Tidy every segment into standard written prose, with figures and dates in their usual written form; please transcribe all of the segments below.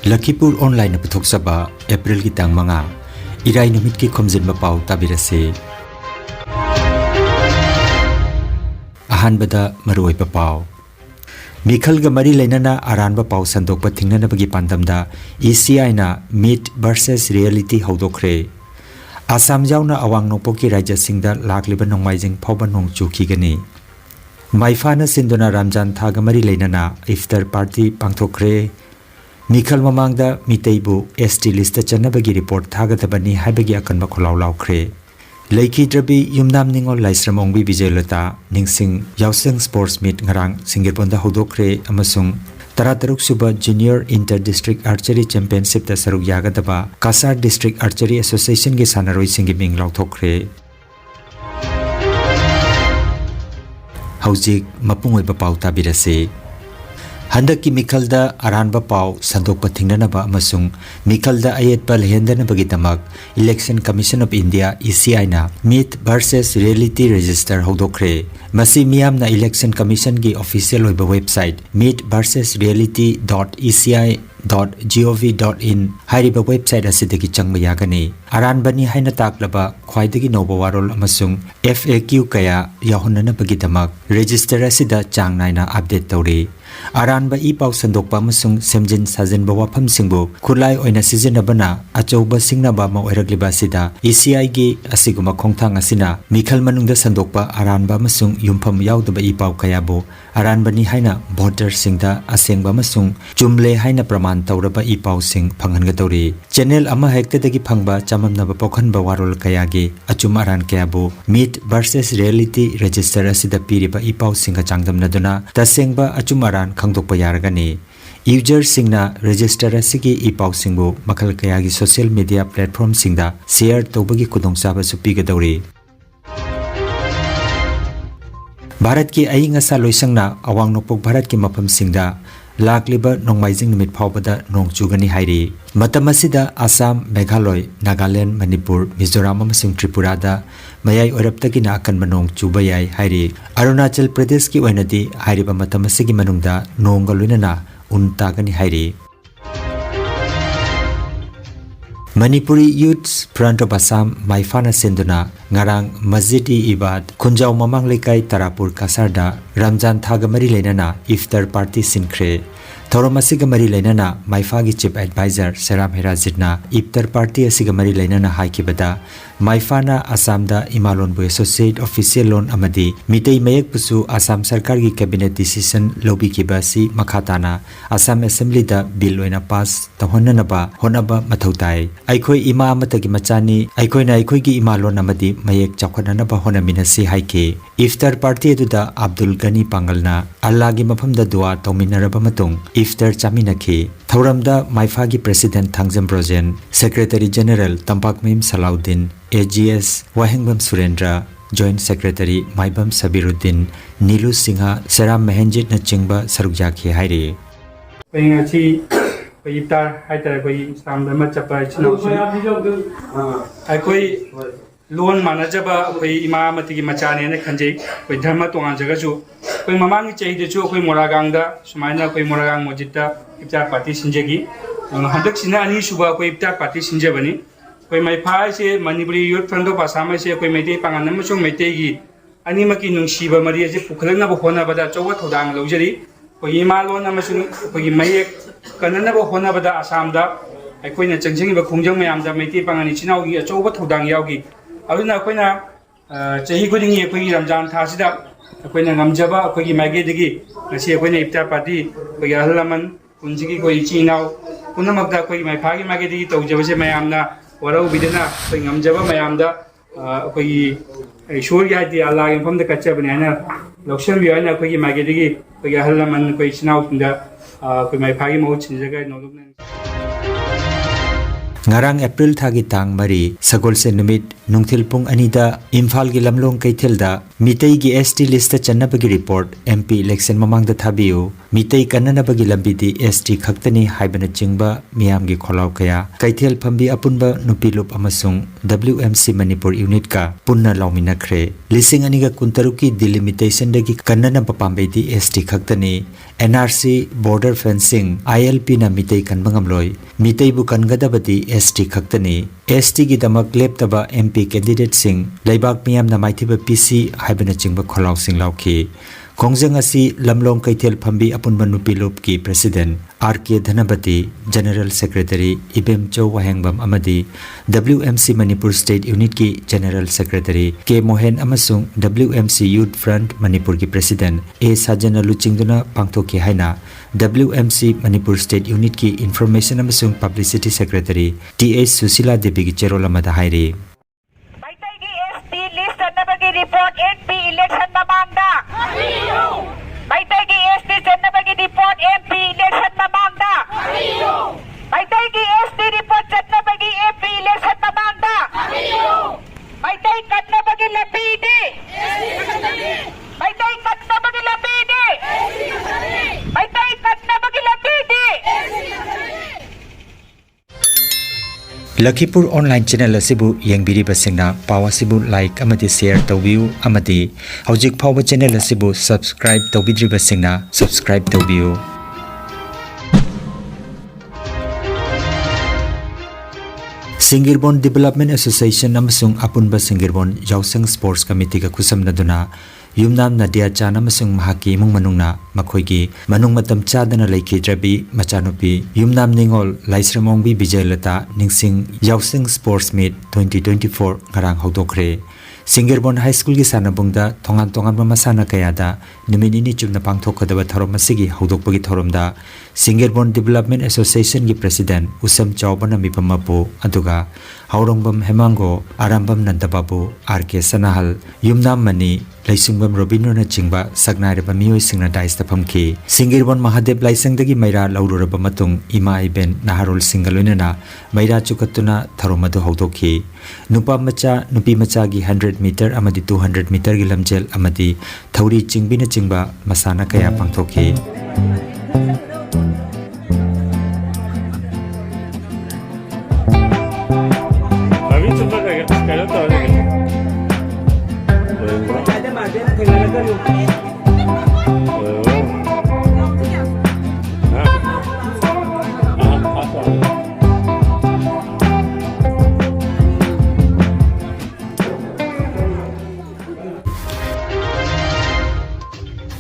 Lakhipuronline puthok-saba April ki tang manga irai numit ki Khomjinba Pao tabirase ahanbada maruoiba pau Mikhal ga mari leinana aranba pau sandokpa thingnana bagi pandamda ECI na Meet versus Reality hodokre Assam jauna awang nokpo ki rajya singda lakliba nongmaijing phawba nong chuki gani Maifana sindona Ramjan thaga mari leinana iftar party pangthokre Mikhal mamangda mitaibu ST list chanabagi report thagadabani haibagi akanba kholaw lawkhre Lakhidrabi yumnam ningol laisramongbi Vijaylata ningsing yauseng sports meet ngarang Singirponda hodokre amasung Tarataruk suba junior inter district archery championship ta saruk yagadaba Kasar district archery association gi sanaroi singi ming lawthokre Haujik mapungoi ba pau tabirase Handaki Mikhalda aranba pau sandokpa thingnanaba amasung Mikhalda ayetpa lehendanabagi damak Election Commission of India ECI na Meet versus Reality Register hodokre masi miyamna Election Commission gi official oiba website meetversusreality.eci.gov.in hairiba website asidagi changba yagani aranbani haina taklaba khwaidagi noba warol amasung FAQ kaya yahonnanabagi damak register asida changnaina update tawri Aranba ipau sandokpa amasung semjin sajenba wafamsingbu khulai oina sijenabana achouba singnaba ma oiragliba sida ECI gi asiguma khongthang asina Mikhal manungda sandokpa aranba amasung yumpham yaudaba ipau kayabu aranbani haina voter singda asengba amasung chumle haina praman tawraba ipau sing phanghangadori channel ama hektadagi phangba chamamnaba pokhanba warol kayagi achum aran kayabu Meet versus Reality Register asida piriba ipau singa changdamnaduna tasengba achum aran khangdokpa yaragani user singna register asigi ipau singbu makhal kayagi social media platform singda share tawbagi khudongchaba supigadori Bharat ki aying asa loisangna awang nokpok Bharat ki mafam singda lakliba nongmaijing numit phawbada nong chugani hairi matam asida Assam Meghalaya Nagaland Manipur Mizoram amasung Tripura da mayai oraptagi na akan manong chuba yai hairi Arunachal Pradesh ki oinadi hairiba matam asigi manungda nongga loinana untagani hairi Manipuri Youth Front of Assam Maifana Senduna ngarang Masjid-i-Ibad Khunjau Mamang Lekai Tarapur Kasarda Ramjan thaga mari leinana iftar party sinkre Thorom asiga mari leinana Maifagi chief advisor Seram Herajitna iftar party asiga mari leinana haikibada Maifana Assamda Imalonbu associate official loan amadi mitei mayek pusu Assam sarkar gi cabinet decision lobi kibasi makhatana Assam assembly da bill oina pass tahonnanaba honaba mathautai aikhoi ima amatagi machani aikhoina aikhoi gi imalon amadi mayek chakhananaba honaminasi haike iftar party duda Abdul Gani Pangalna Allah gi mafamda dua tawminaraba matung iftar chaminakhi Thauramda Maifagi President Thangjam Brojen Secretary General Tampak Mim Salaudin AGS Wahengbam Surendra Joint Secretary Maibam Sabiruddin Nilu Singha Seram Mehenjit na chingba sarukjaki hairi Pengachi Payiptar Haitara Koi Islam Dhamma Chapa Chinausi Aikoi Loan Manajaba Koi Imamati Machani and Kanji Koi Dhamma Tuan Jagasu Koi Mamang Chay the Chu Koi Moraganga Sumana Koi Moragang Mojita Iptar Party Sinjagi Handak Sina Ani Suba Koi Iptar Party Sinjabani Koi my pie say Manipuri Youth Front of Assam say Koi Mete Panganamachung Metegi Animaki Nung Shiba Maria Pukalana Hona Bada Chowa Todang Luxury Koi Imalon Amasun Koi Mayek Kanana Hona Bada Assamda Aikoina Changing Khomjinba Mayamda Mete Panganichinawi a Chowa Todang Yagi Aluna Koina Chahikuding Koi Ramjan Tasida Akoina Namjaba Koi Magedigi Nasi Akoina Iptar Party Koi Alaman Kunjiki Koi Chinao Punamakda Koi my Pagi Magedi Tojavase Mayamna Warau Bidana Koi Namjaba Mayamda Koi Shuri Hadi Allah from the Kachabanana Lokshan Viana Koi Magedi Koi Alaman Koi Chinao Kunda Koi my Pagi Moch Nizaga no ngarang April thagi tang mari sagol se numit nungthil pung anida Imphal gi lamlong kaithel da mitei gi ST list channa bagi report MP election mamang da thabiu mitei kanna bagi lambi di ST khaktani haibana chingba miyam gi kholaw kaya kaithel phambi apunba nupilup amasung WMC Manipur unit ka punna lawmina khre lising aniga kuntaruki delimitation dagi kanna papambe di ST khaktani NRC border fencing ILP na mitei kan bangamloi mitei bu kangadabadi ST khaktani ST gi damak leptaba MP candidate sing laibak miyam na maithiba PC haibana chingba kholaw sing lawki Khongjang asi lamlong kaithel phambi apunba nupilup ki president RK Dhanabati general secretary Ibem Chow Wahengbam amadi WMC Manipur state unit ki general secretary K Mohen amasung WMC youth front Manipur ki president A Sajana Luchingduna pangthoki haina WMC Manipur state unit ki information amasung publicity secretary TH Susila Devi ki cherolamada hairi report MP election mamangda Baitai ki ST Chennabagi report MP election mamangda Baitai ki ST report Chennabagi MP election mamangda Baitai Kannabagi lapidi Baitai Kannabagi lapidi Baitai Kannabagi lapidi Lakhipur online channel asibu yengbiri basingna pawa sibu like amati share tawbiu amati hojik phawa channel asibu subscribe tawbidri basingna subscribe tawbiu Singirbon Development Association amasung apunba Singirbon Yausang Sports Committee ka kusamnaduna Yumnam Nadia Chan amasung mahaki imung manungna makhoigi manung matam chadana laikhidrabi machanupi Yumnam Ningol Laisramongbi Bijaylata Ningsing Yausang Sports Meet 2024 ngarang hodokre Singirbon High School gi sanabungda tongan masana kayada niminini chumna pangthokadaba thorom asigi hodokpagi thoromda Singirbon Development Association gi President Usam Chawbana mipamapu aduga Haurongbam Hemango Arambam Nandababu RK Sanahal Yumnam Mani Laisungbam Robinona Chingba Sagnareba Miyoi Singna Daista Phamki Singirbon Mahadev Laisangdagi Maira Laururaba Matung Ima Iben Naharol Singalunana Maira Chukatuna Tharomadu Hodokhi Nupa Macha Nupi Macha gi 100 meter amadi 200 meter gi lamjel amadi Thauri Chingbina Chingba Masana Kaya Pangthokhi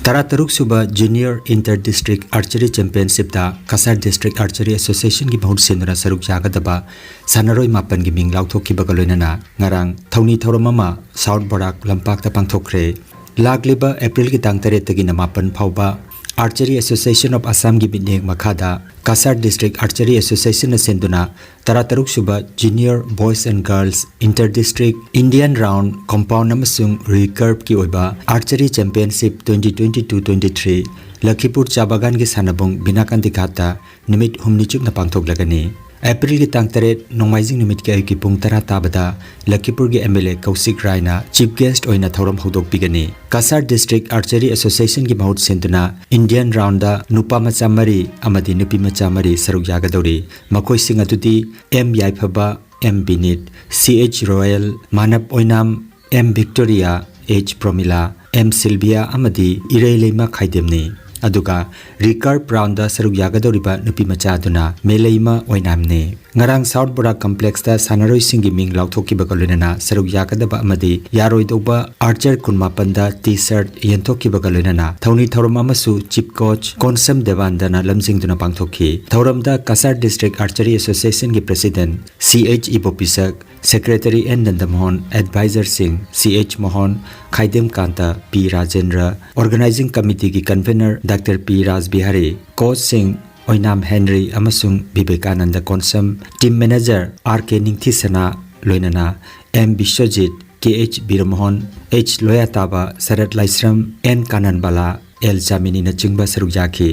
Tarataruk Suba Junior Inter-District Archery Championship da Kasar District Archery Association ki bahut senra saruk jagadaba sanaroi mapan gi ming lauthokki bagaloinana ngarang thauni thoromama South Barak Tampak ta pangthokre lagliba April ki tang 3 tagi na mapan phauba Archery Association of Assam gi bineng makhada Kasar District Archery Association na senduna Tarataruk Suba Junior Boys and Girls Inter-District Indian Round Compound amasung recurve ki oiba Archery Championship 2022-23 Lakhipur Chabagan gi sanabung binakandi khata nimit humni chuk na pangthoklagani April ki tang 3 nongmaijing nimit ki ayki pung 10 tabada Lakhipur gi MLA Kausik Raina chief guest oina thorom hodok pigani Kasar District Archery Association ki bahut sentuna Indian Round da nupa macha mari amadi nupi macha mari saruk yagadori makoi sing atudi M Yaifaba M Binit CH Royal Manap Oinam M Victoria H Promila M Sylvia amadi Irei Leima Khaidemni aduga recurve round da saruk yagadoriba nupi macha aduna Meleima Oinamne ngarang South Barak complex da sanaroi singi ming lauthoki bagalunana saruk yagadaba amadi yaroi doba archer kunma panda t-shirt yenthoki bagalunana thauni thorom amasu chief coach Konsam Devandana lamjingduna pangthoki thoramda Kasar District Archery Association gi president CH Ibopisak Secretary N Nandamon Advisor Singh CH Mohan Khaidem Kanta P Rajendra Organizing Committee ki convener Dr. P Raj Bihari Coach Singh Oinam Henry amasung Vivekananda Konsam Team Manager RK Ningthisana Loinana M Bishwajit KH Biramohan H Loyataba Sarat Laisram N Kananbala El Chamini na chingba saruk yaki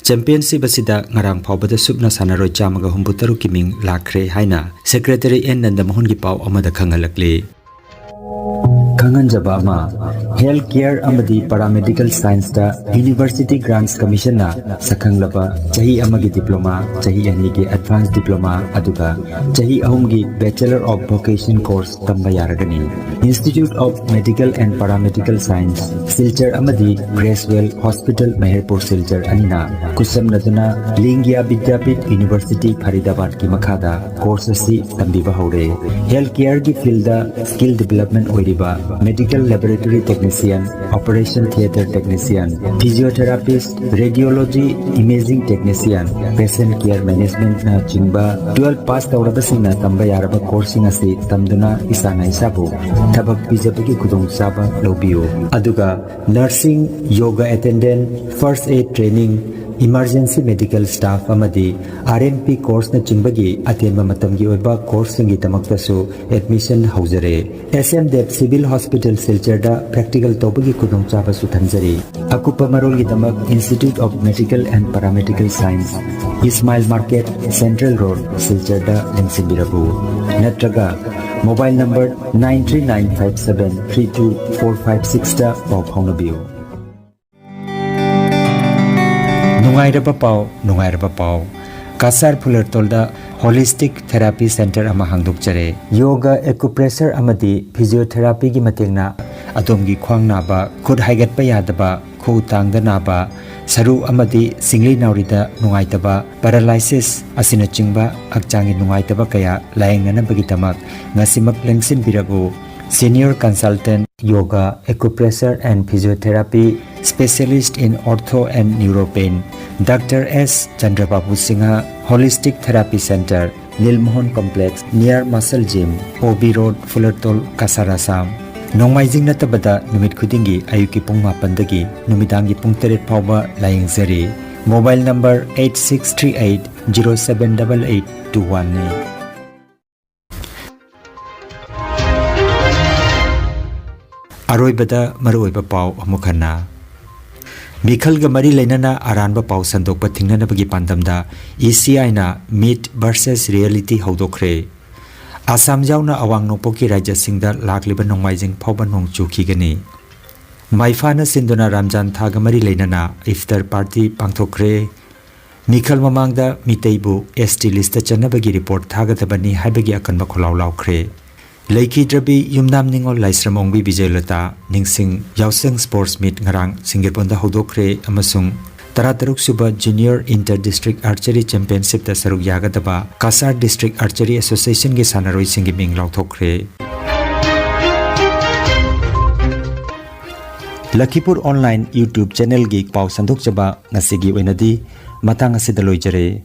championship asida ngarang phawbada subna sanaroi chamaga humbutaru kiming lakre haina secretary N Nandamohan gi pau amada khangalakli Kangan Jabama Health Care Amadi Paramedical Science da University Grants Commission na Sakang Laba Chahi Amagi Diploma Chahi Anigi Advanced Diploma Aduga Chahi Ahumgi Bachelor of Vocation Course Tamba Yaragani Institute of Medical and Paramedical Science Silchar Amadi Gracewell Hospital Meherpur Silchar Anina Kusam Naduna Lingya Vidyapit University Faridabad ki Makhada Course si Tambiba Haure Health Care ki field da Skill Development Oiriba Medical Laboratory Technician, Operation Theatre Technician, Physiotherapist, Radiology Imaging Technician, Patient Care Management na chingba 12 pass tawrabasing na tamba yaraba coursing asi tamduna isana isabu thabak pijabagi kudong saba lobiyo aduga nursing yoga attendant first aid training emergency medical staff amadi RMP course na chingbagi atenba matamgi oiba course singi tamaktasu admission haujare SMDEP civil hospital silcherda practical tobagi kudong chaba su thanjari akupa marol gi tamak Institute of Medical and Paramedical Science Ismail Market Central Road silcherda lengsimbirabu natraga mobile number 939573245 da pau phaunabiyo Nungairaba Pao Kasar Pulertolda Holistic Therapy Center ama hangdokjare Yoga Acupressure amadi Physiotherapy gi matengna adomgi khwang naba khud haigatpa yadaba khu tangda naba saru amadi singli naurida nungaitaba paralysis asina chingba akchangi nungaitaba kaya laengnana bagi tamak ngasimak lengsin biragu Senior Consultant Yoga Acupressure and Physiotherapy Specialist in Ortho and Neuropain Dr. S. Chandrababu Singha Holistic Therapy Center Nilmohon Complex near Muscle Gym OB Road Fullertol Kasarasam Nongmaijing natabada numit khudingi ayuki pung 8 dagi numidangi pung 3 phawba layengzari Mobile number 8638078821 ne Aroibada maroiba pau amukhanna Mikhal ga mari leinana aranba pau sandokpa thingnana bagi pandamda ECI na Myth versus Reality hodokre Assam jauna awang nongpoki rajya singda lakliba nongmaijing phawba nong chukigani Maifana sindona Ramjan thaga mari leinana iftar party pangthokre Mikhal mamangda mitaibu ST list chanabagi report thagadabani haibagi akanba kholaw lawkhre Leiki Drabi Yumnam Ningol Laisramongbi Vijaylata Ningsing Yauseng Sports Meet Ngarang Singirponda Hodokre Amasung Tarataruk Suba Junior Inter-District Archery Championship ta saruk yagadaba Kasar District Archery Association ge sanaroi singi ming lauthokre Lakhipuronline YouTube channel gi pau sandok jaba ngasigi oinadi matang asidaloi jare